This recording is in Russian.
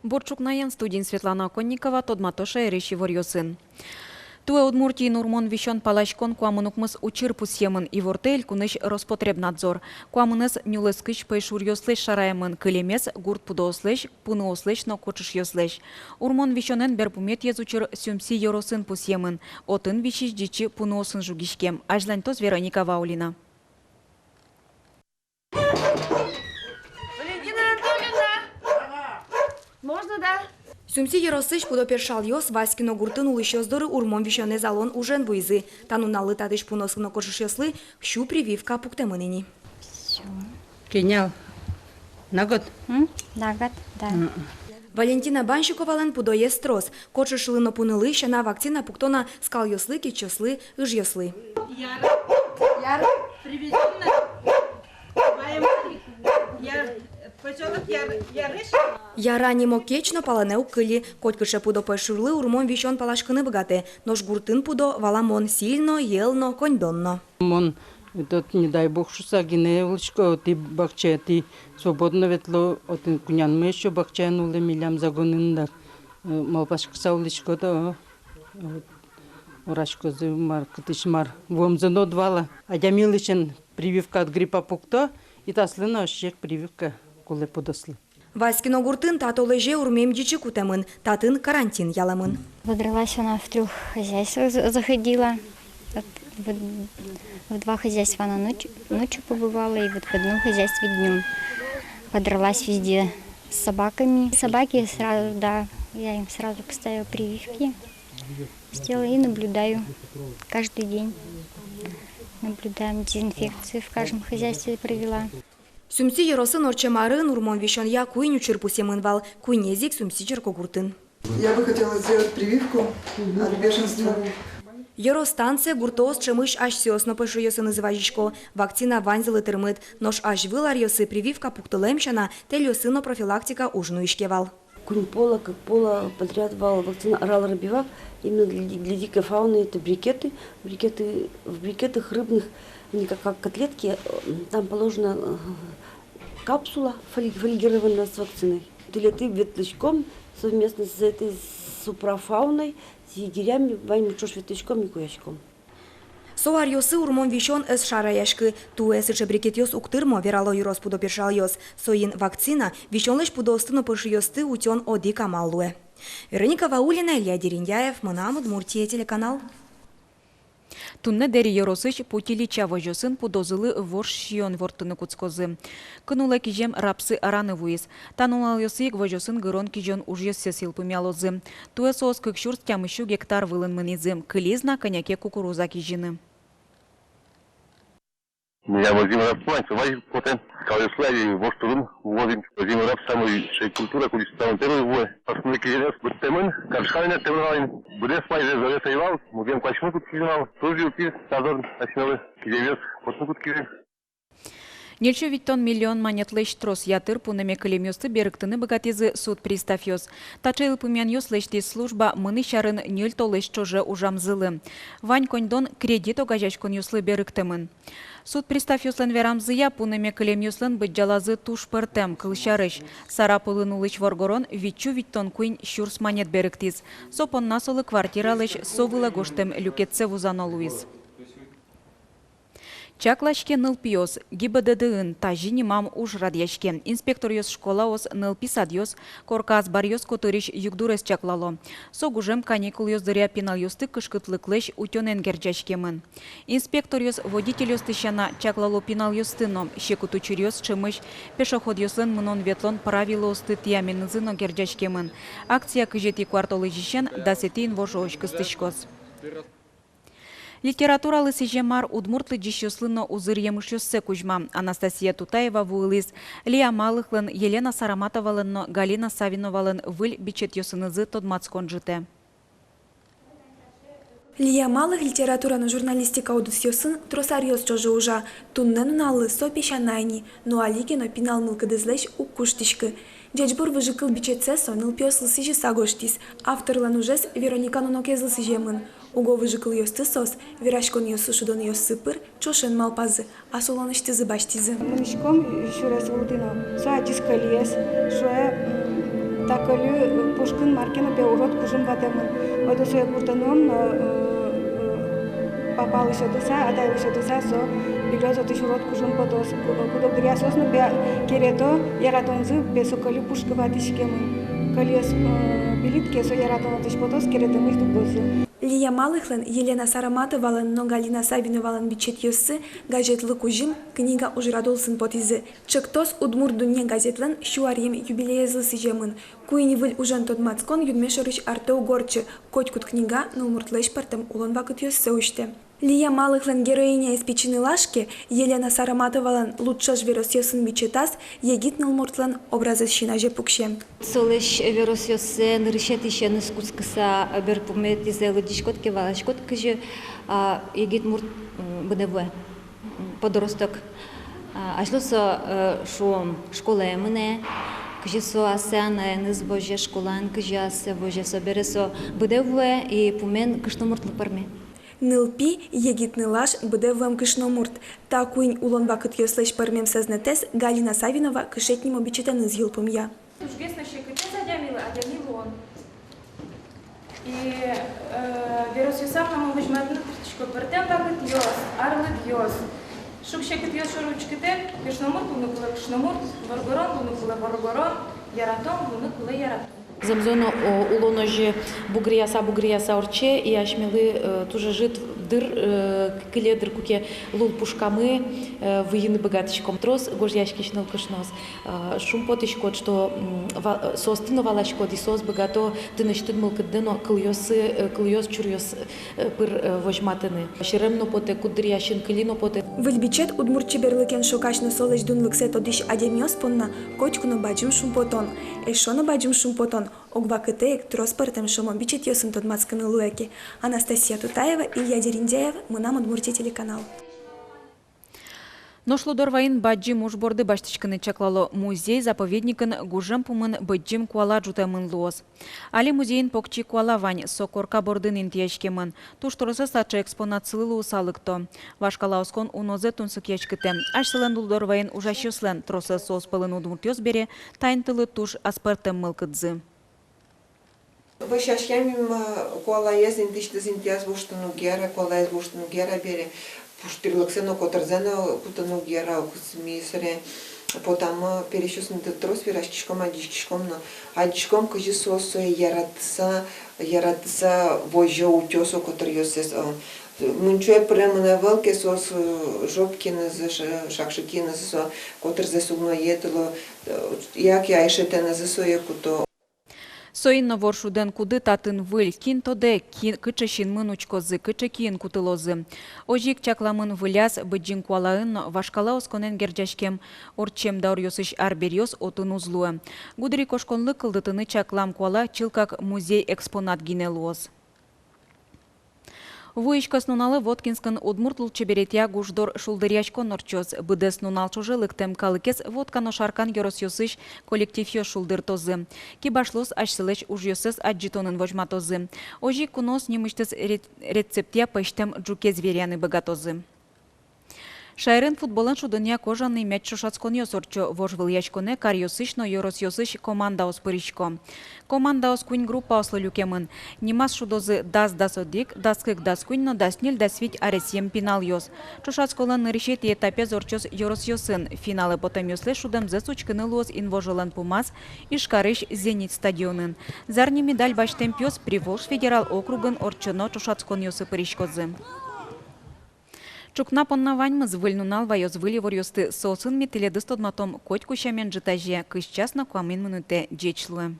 Борчукнаян студент Светлана Конникова тодматоша эрещи ворьосын. Туе Удмуртии Нурмон вещен палачкон куамынукмыз учирпус емын и вортель куныш Роспотребнадзор. Куамыныз нюлескыч пейшур йослеш шараемын кылемес гурт пудоослеш, пуныослеш но кочыш йослеш. Урмон вещенен берпумет езучыр сюмси йоросын пус емын. Отын вещиш дичи пуныосын жугишкем. Ажлантоз Вероника Ваулина. Можно, да? Сюмси еросыш пудопершал йос Васькино гуртын улыщоздоры урмон вещене залон ужен буйзы. Тануналы тадыш пуносыно кожыш йослы, щу прививка пуктемынени. Все. Гениал. На год? На год, да. Валентина Банщиковален пудоє строс. Кочыш лыно пунылы, щана вакцина пуктона скал йослы, кичослы, ыж йослы. Яр, привезенная. Поселок Ярыш. Яра нимо кечно палане укыли, котькыше пудо пешурлы урмон вещен палашкыны богаты. Нож гуртын пудо валамон сильно, елно, коньдонно. Мон, этот, не дай бог, шуса гинеевличко, ти бахче, ти свободно ветло, отын кунян мы еще бахче нулы милям загонындар. Малпашка сауличко, да, урашко зымар, кытышмар, вомзано двала. Адямилычен прививка от гриппа пукто, и таслына ощек прививка, куле подослы. Васькино гуртын тато леже урмем дичи кутемын, татын карантин яламын. Подралась она в 3 хозяйствах заходила. В 2 хозяйства она ночью побывала, и вот в одном хозяйстве днем. Подралась везде с собаками. Собаки сразу, да, я им сразу поставила прививки. Сделала и наблюдаю каждый день. Наблюдаем дезинфекцию в каждом хозяйстве провела. Сюмси еросын орчемарын урмон вещен я куиню чирпусемын вал, куинезик сюмси черко гуртын. Я бы хотела сделать прививку от бешенства. Еростанция гуртоос чемыш аж сёсно пышу йосы назывajishko. Вакцина ванзилы тырмыт, нож аж вылар йосы прививка пуктылемшана, тел йосыно профилактика ужну ишкевал. Кунь пола, как пола подряд вал вакцина орал рабивак. Именно для дикой фауны это брикеты. В брикетах рыбных, они как котлетки, там положена капсула фольгированная с вакциной. Ты ветлячком совместно с этой супрофауной, с егерями, ваним чош ветлячком и куячком. Соар йосы урмон вещен эс шараяшкы, туэс ише брикет йос уктырмо верало юрос пудо першал йос. Соин вакцина вещен лишь пудо остыно пыш йосты утен оди камаллуэ. Вероника Ваулина, Илья Дерендяев, Мынам, Удмуртия, телеканал. Тунне дери еросыч путили чавожосын пудозылы воршион вортыны куцкозы. Кынула кижем рапсы араны вуиз. Танулал йосык вожосын гырон кижон уж йосе силпумялозы. Туэ соос кыкшурс тямышу гектар вылын мынизы. Кылизна коняке кукуруза кижины. Я Владимир Рапсман, Владимир Потен, Калиславии, Воштурун, Владимир Рапс, самый культура, кулистан, первый вой. Основной кирилес, Бутемын, Каршхайна, Темралин, Будес Майзе, Завета Ивал, Мудем Качму тут киринал, Тузию Пир, Тазор, Осиновый, Киревес, Потну тут кирин. Нельчо виттон миллион манетлеш трос ятыр пунеме кылемёсты берыктыны богатизы суд приставьёс. Тачел пумен ёс лешти служба мыны шарын нюль толеш чоже ужамзылы. Вань коньдон кредит огажачкон ёслы берыктымын. Суд приставьёслен верамзыя пунеме кылемёслен быджалазы туш пыртем кылшарыш. Сара пылын улыч воргорон витчу виттон куин щурс манет берыктиз. Сопон насолы квартиралыш совыла гоштем люкетце вузано луиз. Чаклашке нылпиос, ГИБДДын тажини мам уж радьяшке. Инспектор йос школаос нылписадьос, корказ барьос коториш югдурес чаклало. Согужем каникул йос дыря пинал йосты кышкытлыклеш утёнен герджашкемын. Инспектор йос водитель йос тыщана чаклало пинал йостыно, щекутучур йос чымыш, пешоход йослен мынон ветлон правило осты тияменызыно герджашкемын. Акция кыжети квартолы жишен дасетин вожош кыстышкос. Литературалы сижемар удмуртлы дищослыно узыр емышёссе кужма. Анастасия Тутаева вуылыз. Лия Малыхлын, Елена Сараматовалынно, Галина Савиновалын выль бичет йосынызы тодмацкон жыте. Лия Малых литератураны журналистика удус йосын тросарьос чожы ужа. Туннен налы со пешанайни, но аликино пинал мылкыдызлеш уккуштишкы. Джеджбур выжикыл бичетсе соныл пёслы сижи сагоштис. Авторлан ужес Вероника Нунокезлы сижемын. Уго выжикыл йосты сос, верашкон йосу шудон йос сыпыр, чошен малпазы, а соланыштызы баштизы. Мышком еще раз волдыно, суа дискалиес, суа такали Пушкин Маркин опять урод кужим ватемын. Вот свой буртаном попал еще доса, а дай еще доса, со береза ты урод кужим подос. Куда грязь но бе керето яратонзы бесокали пушка ватишкемын. Колес билитки со яратонзы подос керето мы дубозы. Лия Малыхлен, Елена Сараматовалан, но Галина Савиновалан бичет йоссы, газетлы кужим, книга ужрадолсын потизы. Чектос удмур дуне газетлен, шуарьем юбилеязлы сижемын. Куинивыль ужан тот мацкон юдмешорыч артеу горчы, котькут книга, но умуртлэш партем улон вакыт йоссы уште. Лия Малыхлен героиня из печены лашки, Елена Сараматовалан лучшаш веросьёсын бичетас, егит нылмуртлан образы щинаже пукше. Солеш веросьёсы нырышет еще нескускаса берпумет из лодишкот кевалашкот, каже егит мурт бдв подросток. Ашлосо шо школа эмне, каже со асяна нызбоже школан, каже асе боже собересо бдв и пумен кыштомуртлы парме. Нылпи егит нылаш быде вам кышномурт. Та куин улон вакыт йослеш пармем сознатес Галина Савинова кышетним обичетен из елпумья. Ужгес на щекоте задямила, а дямил он. И веросьёсам нам обычмадны тычко пертем вакыт йос, арлык йос. Шук щекот йос шуручките, кышномурт луны кулы кышномурт, варгорон луны кулы варгорон, яратон луны кулы яратон. Замзоно улоножи бугрияса орче и ашмелы тоже жит дыр киледр куке лул пушкамы выйны богаточком трос гожьяшкичнал кышнос шум потишкот что состыно валашкот и сос богато ты начтыд мылкыддено кыльёс чурьёс пыр вожматыны шеремно поте кудрияшин килино поте Выльбичет удмурчи берлыкен шокачно солеш дунлыксе тодиш адемьёс понна котькуно баджим шумпотон эшоно баджим шумпотон огвакытеек трос партем шумом бичет йосын тот мацканы луэки. Анастасия Тутаева, Илья Дерендяев, Мынам Удмуртия телеканал. Ношлудорвайын баджим ужборды баштичканы чаклало музей-заповедникын гужам пумын баджим куала жутамын луос. Али музейн покчи куалавань сокорка бордын интияшкемын. Тушторосы сачы экспонат сылылу усалыкто. Вашкалаускон унозе тунсык ячкыте. Ашсылын дулдорвайын ужащуслен тросы сос пылын удмуртёс бере тайнтылы туш аспартым мылкыдзы. Вашашкемим куалаез интиштез интияз буштыну гера, куалаез буштыну гера бере. Пуштирлыксено котырзено кутану гера кусмисре. Потом перещусны трос вирашчишком адичком, но адичком кажи сосу яратса вожо утёсу котырьёсес. Мунчуе прямо на велке сос жопкины шакшикины со котырзе сугно етело. Як я ишете на засое куто. Соин новоршуден куды татын выль, кин тоде кычышин мынучкозы, кычы киин кутылозы. Ожик чакламын выляз быджин куалаын вашкала осконен герджашкем орчем даурьосыш арберьос отын узлуы. Гудри кошконлы кылдытыны чаклам куала чылкак музей экспонат гинелуоз. Вуишкас нуналы Воткинскан удмуртл чеберетя гуждор шулдырячко норчоз. Быдес нунал чужы лыктем калыкес водкано шаркан йоросьосыш коллектив йо шулдыртозы. Кибашлос ашсылыш ужьосыз аджитонын вожматозы. Ожи кунос немыштыз рецептия пыштем джукез веряны богатозы. Шайрын футболын шудыня кожаный мяч шушацкон йосорчо вожвыл ячконе карьосыш, но йоросьосыш команда оспыричко. Команда оскунь группа ослы люкемын. Нимас шудозы дас одик, даскык даскунь, но даснил дасвить аресьем пинал йос. Шушацколын нырышет и этапе зорчос йоросьосын. Финалы потом йосле шудем зе сучкыны луос инвожылан пумас и шкарыш зенит стадионын. Зарни медаль баштем пьос Приволж федерал округын орчоно шушацкон йосы пыричкозы. Чукна поннаваньмыз выльнунал вайоз выли ворьосты сосын метеледы стодматом коть кущамен житаже кыш час на куамин минуте джечлы.